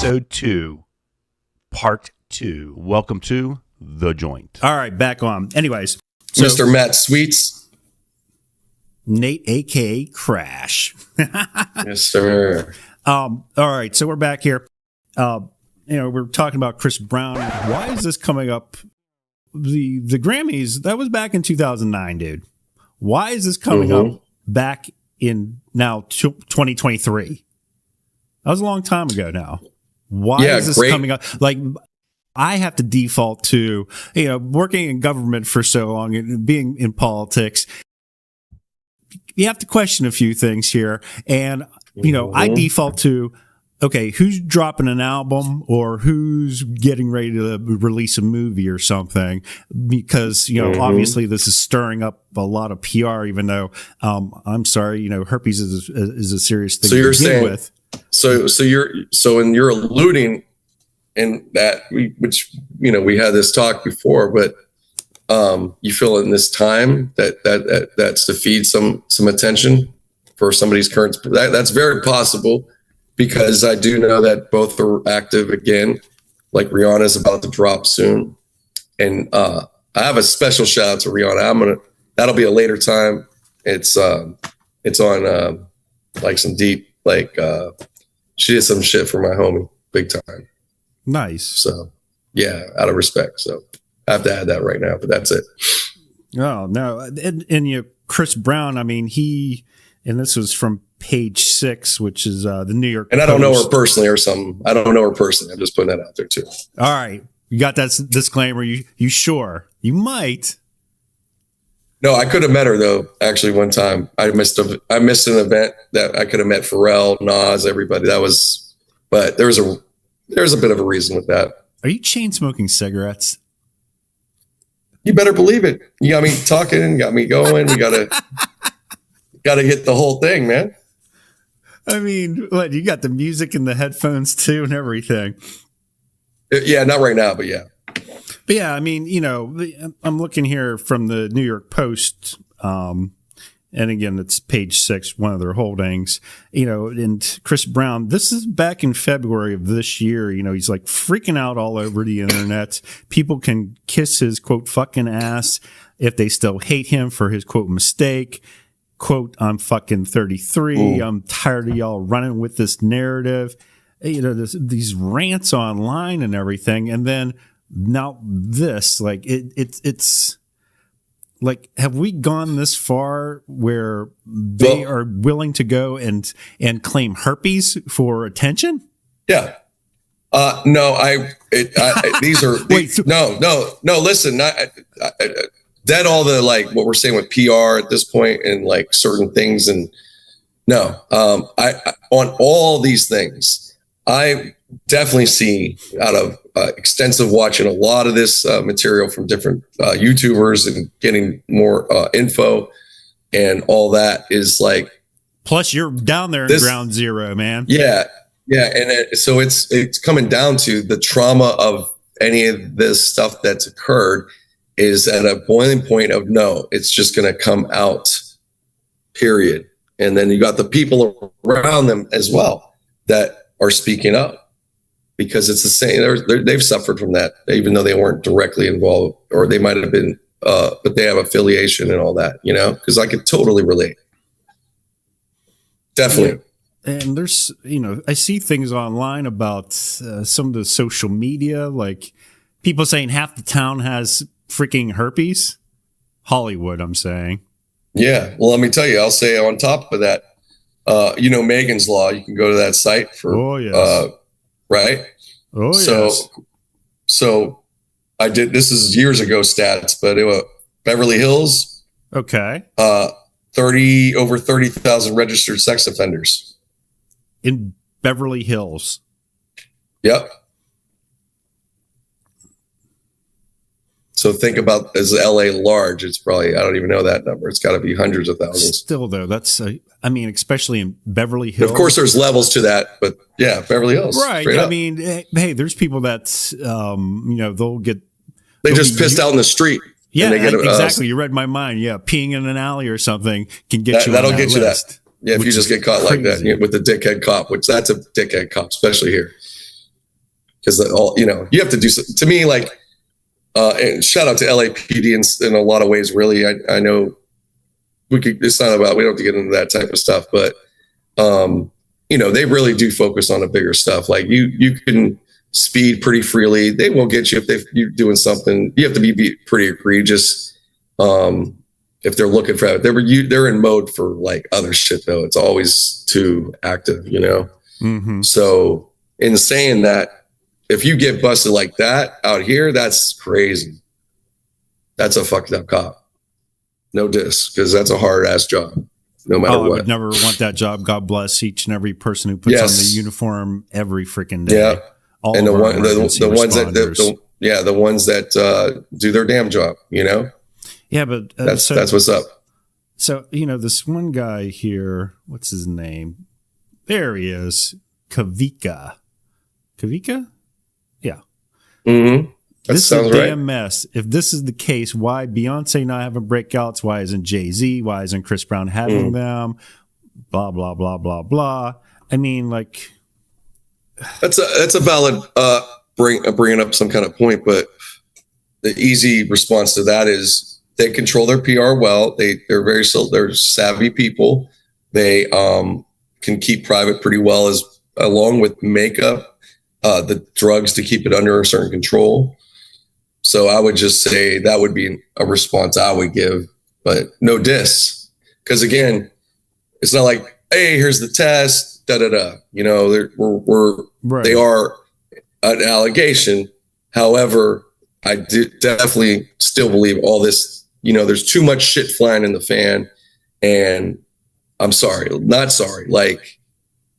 Eps002, Part 2. Welcome to The Joint. All right, back on. Anyways. So, Mr. Matt Sweets. Nate, a.k.a. Crash. Yes, sir. All right, so we're back here. We're talking about Chris Brown. Why is this coming up? The Grammys, that was back in 2009, dude. Why is this coming up back in now 2023? That was a long time ago now. Why is this coming up? Like, I have to default to, working in government for so long and being in politics. You have to question a few things here. And, I default to, okay, who's dropping an album or who's getting ready to release a movie or something? Because, obviously this is stirring up a lot of PR, even though, I'm sorry, herpes is a serious thing to deal with. So you're alluding in that we had this talk before, but you feel in this time that's to feed some attention for somebody's current. That's very possible, because I do know that both are active again. Like Rihanna's about to drop soon, and I have a special shout out to Rihanna. That'll be a later time. It's on like some deep she did some shit for my homie big time. Nice. So yeah, out of respect. So I have to add that right now, but that's it. Oh no. And Chris Brown, I mean, and this was from Page 6, which is the New York And I don't Post. know her personally or something. I don't know her personally. I'm just putting that out there too. All right. You got that disclaimer. You sure? You might. No, I could have met her though. Actually, one time I missed an event that I could have met Pharrell, Nas, everybody. But there's a bit of a reason with that. Are you chain smoking cigarettes? You better believe it. You got me talking, got me going. We gotta get the whole thing, man. I mean, what, you got the music and the headphones too and everything. Yeah, not right now, but yeah. But yeah, I mean, I'm looking here from the New York Post, and again, it's Page 6, one of their holdings, and Chris Brown, this is back in February of this year, he's like freaking out all over the internet. People can kiss his, quote, fucking ass if they still hate him for his, quote, mistake. Quote, I'm fucking 33. Ooh. I'm tired of y'all running with this narrative, these rants online and everything. And then now this, like, it's like, have we gone this far where they are willing to go and claim herpes for attention? Yeah. No, these are, no, listen, dead all the, like, what we're saying with PR at this point and like certain things. And no, I on all these things, I definitely see out of extensive watching a lot of this material from different YouTubers and getting more info and all that is like. Plus, you're down there in ground zero, man. Yeah, yeah, and so it's coming down to the trauma of any of this stuff that's occurred is at a boiling point of no, it's just going to come out, period. And then you got the people around them as well that are speaking up because it's the same. They've suffered from that, even though they weren't directly involved, or they might have been, but they have affiliation and all that, because I could totally relate. Definitely. Yeah. And there's, I see things online about some of the social media, like people saying half the town has freaking herpes. Hollywood, I'm saying. Yeah. Well, let me tell you, I'll say on top of that, Megan's Law, you can go to that site for, right? Oh, yes. So I did, this is years ago stats, but it was Beverly Hills. Okay. Over 30,000 registered sex offenders. In Beverly Hills. Yep. So think about as LA large, it's probably, I don't even know that number. It's got to be hundreds of thousands. Still though, that's, especially in Beverly Hills. Of course there's levels to that, but yeah, Beverly Hills. Right. I mean, hey, there's people that, they just pissed out in the street. Yeah, exactly. You read my mind. Yeah. Peeing in an alley or something can get you that'll on that get you list, that. Yeah. If you just get caught like that with the dickhead cop, which that's a dickhead cop, especially here. because all, you know, you have to do to me, like, and shout out to LAPD in a lot of ways. Really, I know it's not about, we don't have to get into that type of stuff, but you know, they really do focus on the bigger stuff. Like you can speed pretty freely. They won't get you if you're doing something. You have to be pretty egregious. If they're looking for, they're in mode for like other shit though. It's always too active, you know? Mm-hmm. So in saying that, if you get busted like that out here, that's crazy. That's a fucked up cop. No diss, because that's a hard ass job, no matter what. I would never want that job. God bless each and every person who puts on the uniform every freaking day. Yeah, all and the ones that do their damn job. You know. Yeah, but that's what's up. So you know, this one guy here. What's his name? There he is, Kavika. Kavika. Yeah. Mm-hmm. This is a damn mess. If this is the case, why Beyonce not having breakouts? Why isn't Jay-Z? Why isn't Chris Brown having them? Blah, blah, blah, blah, blah. I mean, like... That's a valid bringing up some kind of point, but the easy response to that is they control their PR well. They're savvy people. They can keep private pretty well, along with makeup, the drugs to keep it under a certain control. So I would just say that would be a response I would give, but no diss. Because again, it's not like, hey, here's the test, da da da. You know, they are an allegation. However, I definitely still believe all this. You know, there's too much shit flying in the fan, and I'm sorry, not sorry. Like,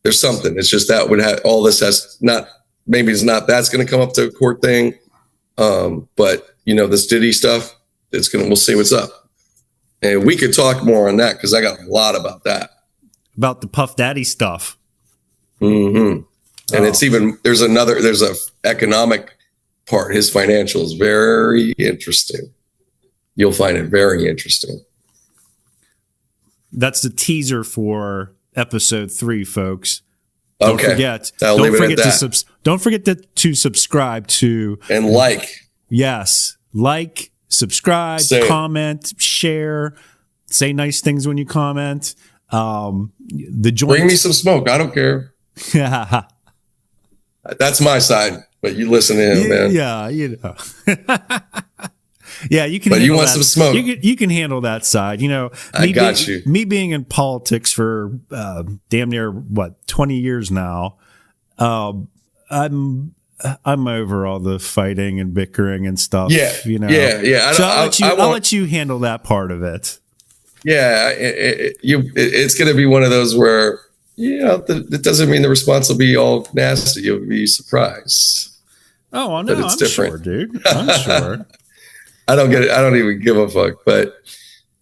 there's something. It's just that would have all this has not. Maybe it's not. That's going to come up to a court thing. But you know, this Diddy stuff, we'll see what's up. And we could talk more on that because I got a lot about that. About the Puff Daddy stuff. Mm-hmm. And it's even, there's a economic part. His financials, very interesting. You'll find it very interesting. That's the teaser for episode 3, folks. Don't forget to subscribe to and like. Yes, like, subscribe, comment, share, say nice things when you comment. The joint. Bring me some smoke. I don't care. That's my side, but you listen to him, man. Yeah, you know. Yeah, you can. But you want that. some smoke? You can handle that side. You know, me being in politics for damn near 20 years now. I'm over all the fighting and bickering and stuff. Yeah, you know. Yeah. So I'll let you handle that part of it. Yeah, it's going to be one of those where it doesn't mean the response will be all nasty. You'll be surprised. Oh, no, it's different, sure, dude. I'm sure. I don't get it. I don't even give a fuck. But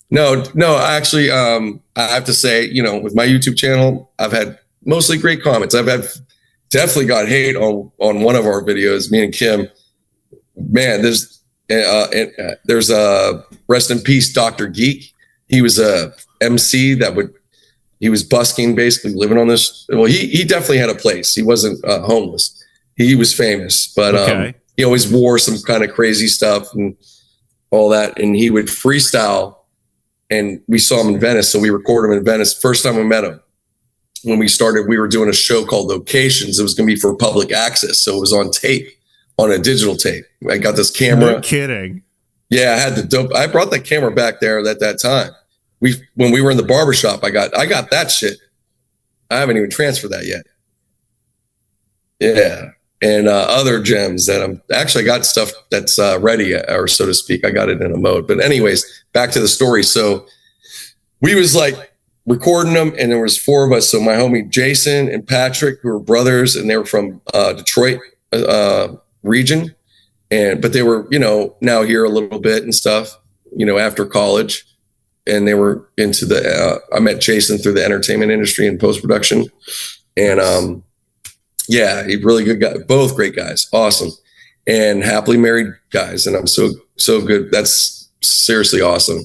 no. Actually, I have to say, you know, with my YouTube channel, I've had mostly great comments. I've definitely got hate on one of our videos. Me and Kim, man. There's rest in peace, Dr. Geek. He was a MC he was busking, basically living on this. Well, he definitely had a place. He wasn't homeless. He was famous, but he always wore some kind of crazy stuff and all that. And he would freestyle, and we saw him in Venice. So we recorded him in Venice. First time we met him, when we started, we were doing a show called Locations. It was going to be for public access. So it was on tape, on a digital tape. I got this camera. No kidding. Yeah, I had I brought that camera back there at that time. When we were in the barbershop, I got that shit. I haven't even transferred that yet. Yeah. And other gems that I got stuff that's ready, or so to speak. I got it in a mode. But anyways, back to the story. So we was like recording them, and there was 4 of us. So my homie Jason and Patrick, who were brothers, and they were from Detroit region. But they were, you know, now here a little bit and stuff, you know, after college. And they were into I met Jason through the entertainment industry and post-production. And yeah, he's really good guy. Both great guys. Awesome. And happily married guys. And I'm so good. That's seriously awesome.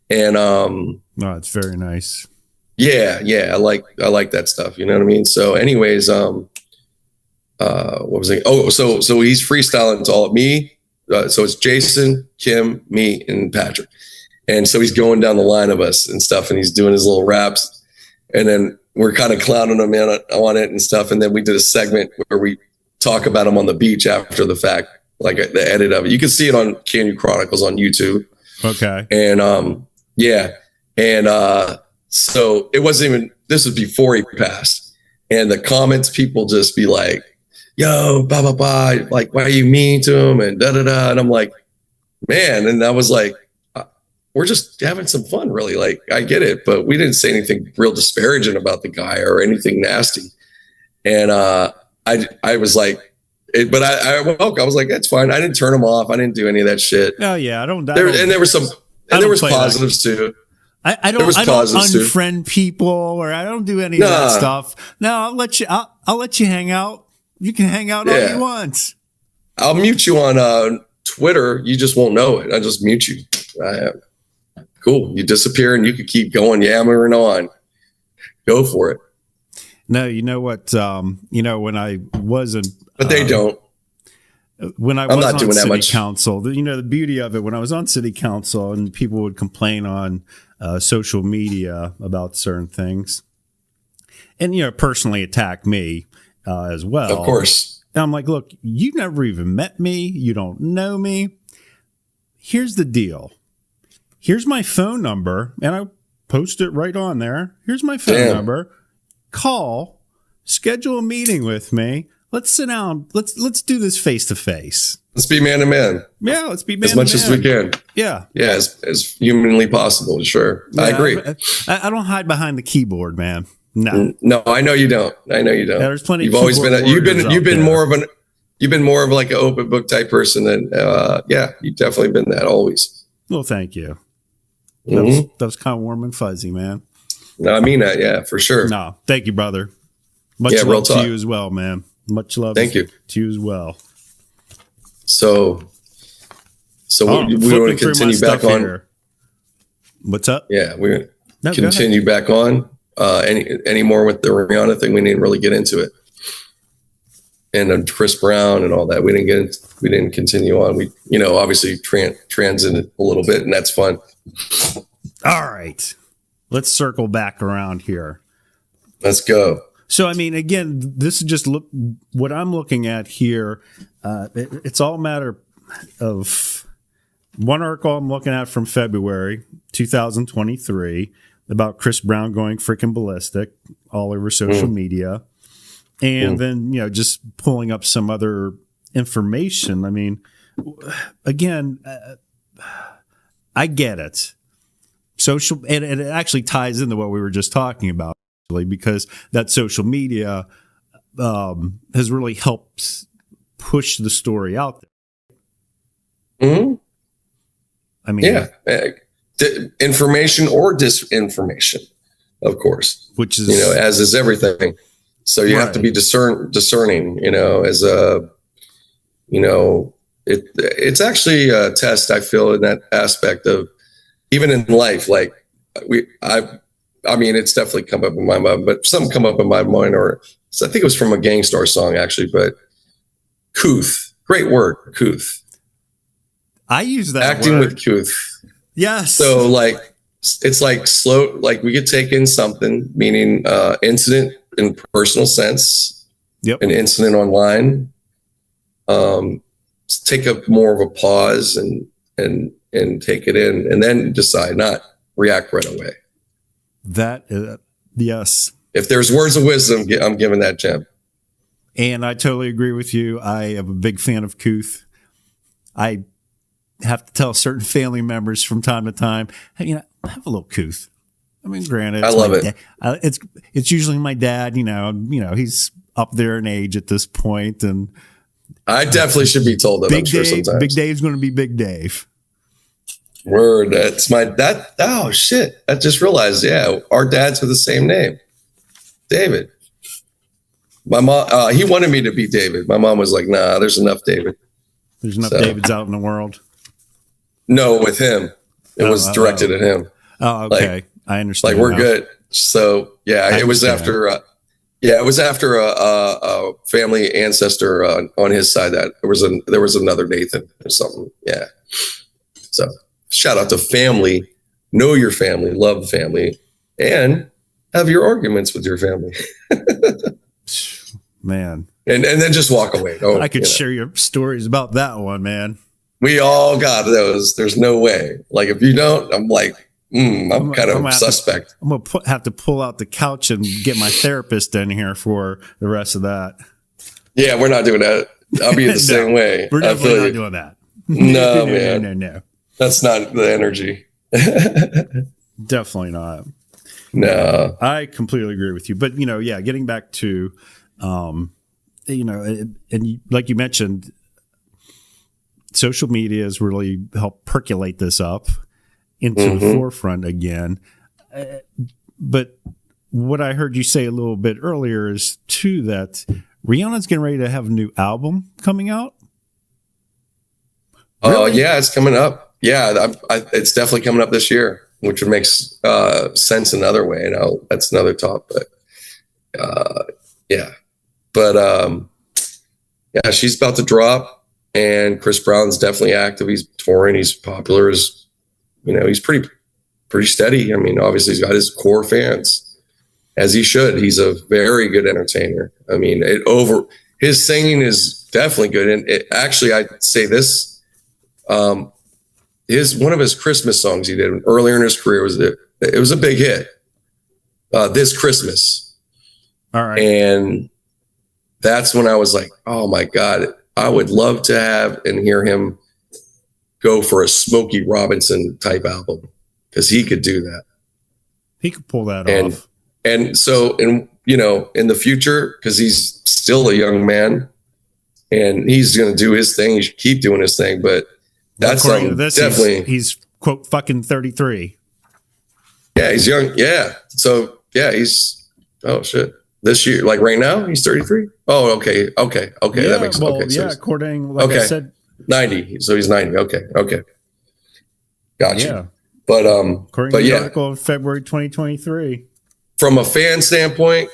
And no, it's very nice. Yeah. I like that stuff. You know what I mean? So anyways, what was it? Oh, so he's freestyling to all of me. So it's Jason, Kim, me, and Patrick. And so he's going down the line of us and stuff, and he's doing his little raps. And then we're kind of clowning him on it and stuff. And then we did a segment where we talk about him on the beach after the fact, like the edit of it. You can see it on KANU Chronicles on YouTube. Okay. And yeah. And so it wasn't even, this was before he passed. And the comments, people just be like, yo, blah, blah, blah. Like, why are you mean to him? And da, da, da. And I'm like, man. And I was like, we're just having some fun, really. Like, I get it, but we didn't say anything real disparaging about the guy or anything nasty. And I was like, but I was like, that's fine. I didn't turn him off. I didn't do any of that shit. Oh yeah, I don't. And there was some, and there was positives too. I don't unfriend people, or I don't do any of that stuff. No, I'll let you hang out. You can hang out all you want. I'll mute you on Twitter. You just won't know it. I just mute you. Cool. You disappear and you can keep going yammering on. Go for it. No, you know what? When I wasn't, but they don't. When I was on city council, the beauty of it, when I was on city council and people would complain on social media about certain things and, personally attack me as well. Of course. And I'm like, look, you never even met me. You don't know me. Here's the deal. Here's my phone number. And I post it right on there. Here's my phone number. Call, schedule a meeting with me. Let's sit down. Let's do this face to face. Let's be man to man. Yeah, let's be man as much as we can. Yeah, yeah, as humanly possible. Sure, yeah, I agree. I don't hide behind the keyboard, man. No, I know you don't. Yeah, there's plenty. You've always been. You've been more of like an open book type person, and yeah, you've definitely been that always. Well, thank you. That was kind of warm and fuzzy, man. No, I mean that. Yeah, for sure. No, thank you, brother. Much love to you as well, man. Much love. Thank you to you as well. So we want to continue back on. Here. What's up? Yeah, we're going to continue back on. Any more with the Rihanna thing? We didn't really get into it, and Chris Brown and all that. We didn't continue on. We obviously transited a little bit, and that's fun. All right, let's circle back around here. Let's go. So, I mean, again, this is just what I'm looking at here. It's all a matter of one article I'm looking at from February 2023 about Chris Brown going freaking ballistic all over social media. And then, just pulling up some other information. I mean, again, I get it. And it actually ties into what we were just talking about. Because that social media has really helped push the story out there. I mean, yeah, information or disinformation, of course, which is as is everything. So you have to be discerning. As a it's actually a test. I feel in that aspect of even in life, like I mean, it's definitely come up in my mind, but some come up in my mind, or I think it was from a Gang Starr song, actually, but couth, great word, couth. I use that acting word. With couth. Yes. So like, it's like slow, like we could take in something, meaning incident in personal sense, an incident online, take a more of a pause and take it in, and then decide, not react right away. That, yes. If there's words of wisdom, I'm giving that gem. And I totally agree with you. I am a big fan of couth. I have to tell certain family members from time to time, hey, have a little couth. I mean, granted, I love it. It's usually my dad. He's up there in age at this point, and I definitely should be told that. I'm sure sometimes Big Dave's going to be Big Dave. Word. Oh shit. I just realized. Yeah. Our dads have the same name. David. My mom, he wanted me to be David. My mom was like, nah, there's enough David. There's enough Davids out in the world. No, with him. It was directed at him. Oh, okay. I understand. Like, we're good. So yeah, it was after, Yeah, it was after a family ancestor on his side that there was another Nathan or something. Yeah. So shout out to family. Know your family, love family, and have your arguments with your family. Man. And then just walk away. I could share your stories about that one, man. We all got those. There's no way. Like if you don't, I'm like, I'm kind of suspect. I'm going to have to pull out the couch and get my therapist in here for the rest of that. Yeah, we're not doing that. I'll be the same way. We're definitely not doing that. No, man. No. That's not the energy. Definitely not. No. I completely agree with you. But, getting back to, and like you mentioned, social media has really helped percolate this up into the forefront again. But what I heard you say a little bit earlier is too that Rihanna's getting ready to have a new album coming out. Oh, yeah, it's coming up. Yeah, it's definitely coming up this year, which would make sense another way. That's another talk, but yeah. But yeah, she's about to drop, and Chris Brown's definitely active. He's touring. He's popular. He's pretty steady. I mean, obviously he's got his core fans, as he should. He's a very good entertainer. I mean, his singing is definitely good. And actually, I'd say this, one of his Christmas songs he did earlier in his career it was a big hit. This Christmas. All right. And that's when I was like, oh my God, I would love to have and hear him go for a Smokey Robinson type album, because he could do that. He could pull that off. And so, in the future, because he's still a young man and he's going to do his thing, he should keep doing his thing. But that's definitely, he's quote fucking 33. Yeah, he's young. Yeah. So yeah, oh shit. This year, like right now, he's 33. Oh, okay. Yeah, that makes sense. Okay, yeah, according, like I said, 90. So he's 90. Okay. Gotcha. Yeah. But according to the article of February 2023. From a fan standpoint,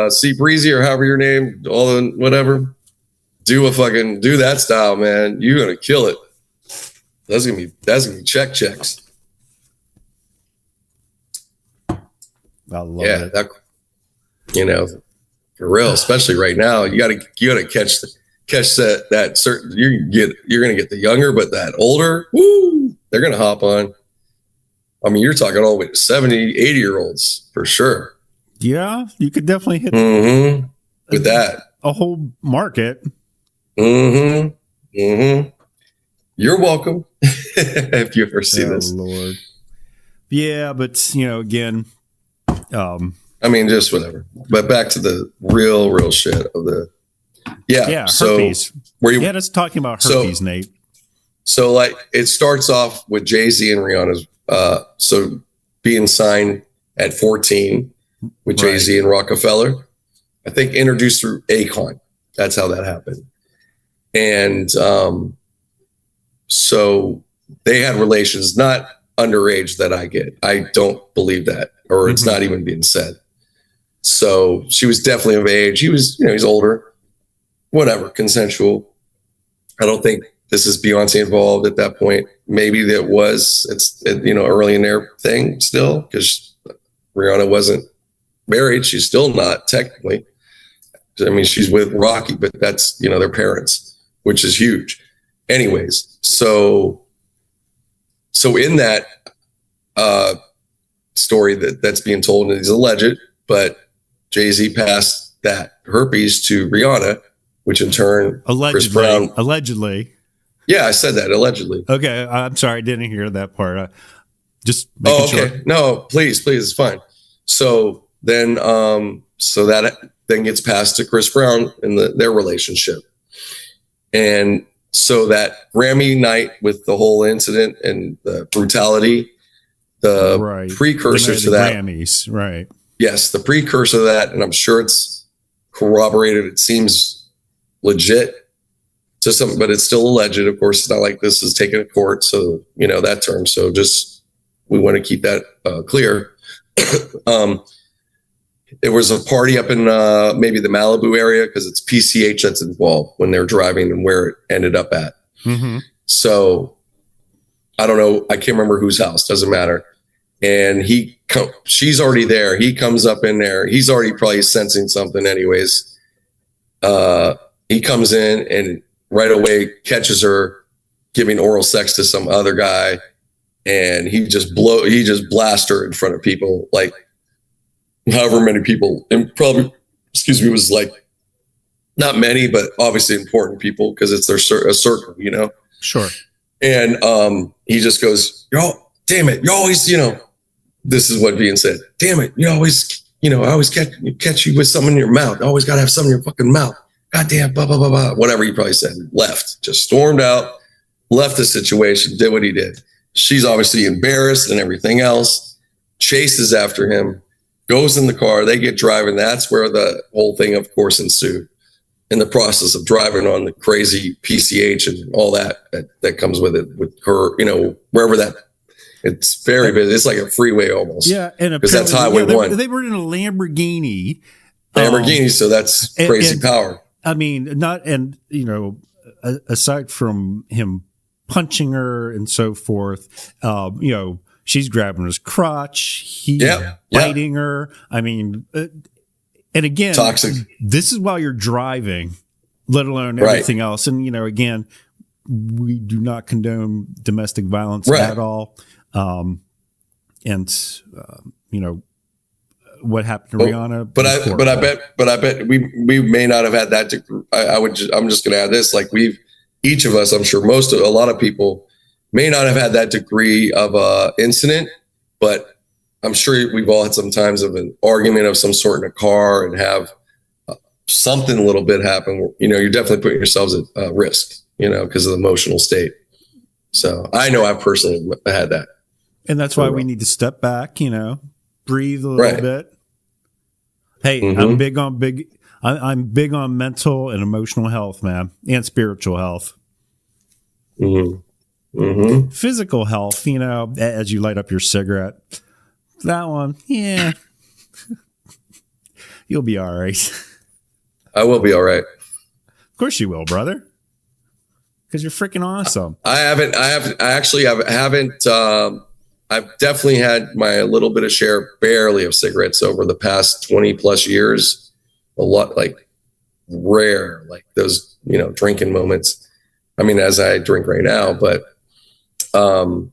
C Breezy or however your name, all the whatever, do that style, man. You're gonna kill it. That's gonna be checks. I love it. That, for real, especially right now, you gotta catch that certain. You're gonna get the younger, but that older, woo, they're gonna hop on. I mean, you're talking all the way to 70, 80-year-olds for sure. Yeah, you could definitely hit with that a whole market. You're welcome if you ever see this. Lord. Yeah, but again, I mean, just whatever. But back to the real shit of the herpes. Let's talking about herpes, Nate. So like it starts off with Jay-Z and Rihanna's so being signed at 14 with Jay-Z and Rockefeller. I think introduced through Akon. That's how that happened. And so they had relations, not underage that I get. I don't believe that, or it's not even being said. So she was definitely of age. He was, he's older, whatever, consensual. I don't think this is Beyonce involved at that point. Maybe it's early in their thing still, because Rihanna wasn't married. She's still not technically. I mean, she's with Rocky, but that's, their parents, which is huge. Anyways, so in that story that's being told, and it's alleged, but Jay-Z passed that herpes to Rihanna, which in turn, Chris Brown. Allegedly. Yeah, I said that, allegedly. Okay, I'm sorry, I didn't hear that part. Just making sure. No, please, it's fine. So then, that then gets passed to Chris Brown and their relationship. And so that Grammy night with the whole incident and the brutality, the precursor to that. Grammys, right. Yes, the precursor to that, and I'm sure it's corroborated. It seems legit to some, but it's still alleged. Of course, it's not like this is taken to court. So, that term. So just, we want to keep that clear. There was a party up in maybe the Malibu area because it's PCH that's involved when they're driving and where it ended up at. Mm-hmm. So I don't know. I can't remember whose house. Doesn't matter. And she's already there. He comes up in there. He's already probably sensing something anyways. He comes in and right away catches her giving oral sex to some other guy. And he just blasts her in front of people, like however many people, and probably, it was like not many, but obviously important people because it's a circle, you know? Sure. And he just goes, "Yo, damn it. You always, this is what being said. Damn it. You always, I always catch you with something in your mouth. You always got to have something in your fucking mouth. Goddamn, blah, blah, blah, blah." Whatever he probably said. Left. Just stormed out, left the situation, did what he did. She's obviously embarrassed and everything else. Chases after him, goes in the car. They get driving. That's where the whole thing, of course, ensued. In the process of driving on the crazy PCH and all that comes with it, with her, wherever that, it's very busy. It's like a freeway almost. Yeah. And because that's Highway 1. They were in a Lamborghini. So that's crazy power. I mean, aside from him punching her and so forth, she's grabbing his crotch. He's biting her. I mean, and again, toxic. This is while you're driving, let alone everything else. And, again, we do not condone domestic violence at all. What happened to Rihanna. But I bet we may not have had that. I'm just going to add this. Like each of us, I'm sure a lot of people may not have had that degree of incident, but I'm sure we've all had some times of an argument of some sort in a car and have something a little bit happen. You're definitely putting yourselves at risk, because of the emotional state. So I know I personally had that. And that's why we need to step back, breathe a little bit. Hey, mm-hmm. I'm big on mental and emotional health, man, and spiritual health. Mm-hmm. Mm-hmm. Physical health, as you light up your cigarette. That one, yeah. You'll be all right. I will be all right. Of course you will, brother. Because you're freaking awesome. I've definitely had my little bit of share, barely, of cigarettes over the past 20 plus years. A lot, like rare, like those, drinking moments. I mean, as I drink right now, but some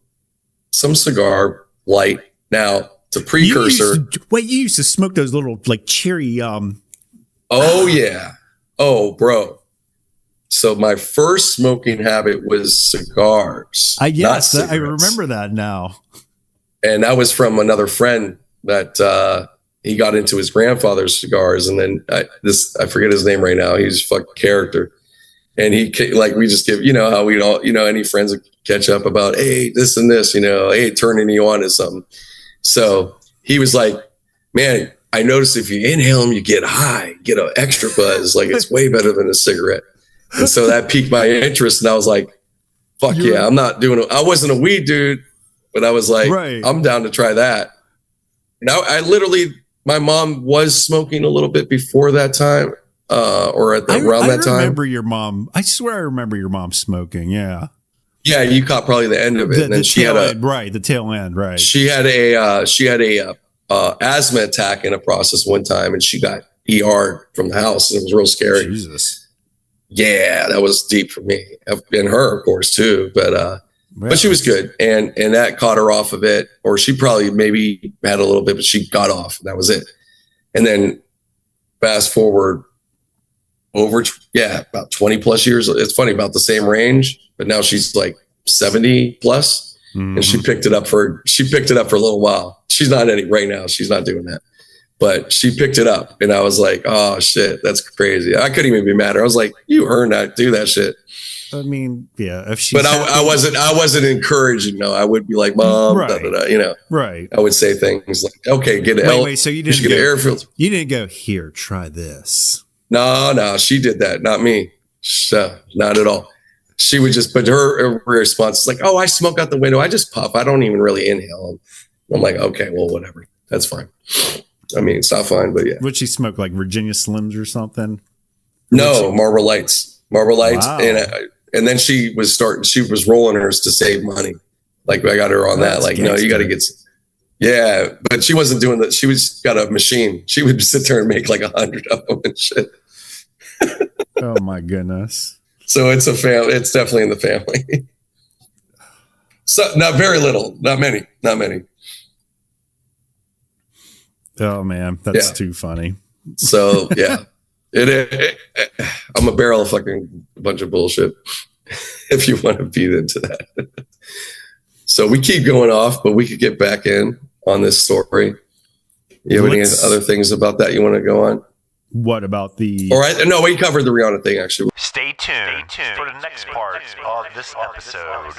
cigar light. Now, it's a precursor. You used to smoke those little like cherry. Oh yeah. Oh, bro. So my first smoking habit was cigars. Yes, I remember that now. And that was from another friend that he got into his grandfather's cigars, and then I forget his name right now. He's a fucking character, and we just give how we all any friends would catch up about, hey, this and this, hey, turning you on to something. So he was like, man, I noticed if you inhale them, you get high, get an extra buzz. Like it's way better than a cigarette. And so that piqued my interest. And I was like, fuck yeah, I'm not doing it. I wasn't a weed dude, but I was like, I'm down to try that. Now my mom was smoking a little bit before that time, or around that time. I remember your mom. I swear I remember your mom smoking. Yeah. Yeah, you caught probably the end of it. The tail end, right. She had a asthma attack in a process one time, and she got ER from the house, and it was real scary. Jesus. Yeah, that was deep for me. And her, of course, too. But she was good, and that caught her off of it. Or she probably maybe had a little bit, but she got off, and that was it. And then fast forward about 20 plus years. It's funny, about the same range, but now she's like 70 plus. Mm-hmm. And she picked it up for a little while. She's not right now. She's not doing that, but she picked it up, and I was like, oh shit, that's crazy. I couldn't even be mad at her. I was like, you earned that, do that shit. I mean, yeah. If but I wasn't encouraging. No, I would be like, Mom, right. Right. I would say things like, okay, get an wait. So you didn't get an air filter. You didn't go, here, try this. No, she did that, not me. So, not at all. She would just, but her response is like, oh, I smoke out the window. I just puff. I don't even really inhale them. I'm like, okay, well, whatever. That's fine. I mean, it's not fine, but yeah. Would she smoke like Virginia Slims or something? No, Marlboro Lights. Wow. And then she was rolling hers to save money. Like I got her on that. Like, no, you got to get. Yeah, but she wasn't doing that. She was got a machine. She would sit there and make like 100 of them and shit. Oh my goodness. So it's a family. It's definitely in the family. So not very little, not many. Oh man, that's too funny. So yeah, I'm a barrel of fucking bunch of bullshit. If you want to feed into that. So we keep going off, but we could get back in on this story. You have any other things about that you want to go on? What about the? All right, no, we covered the Rihanna thing actually. Stay tuned for the next part of this episode.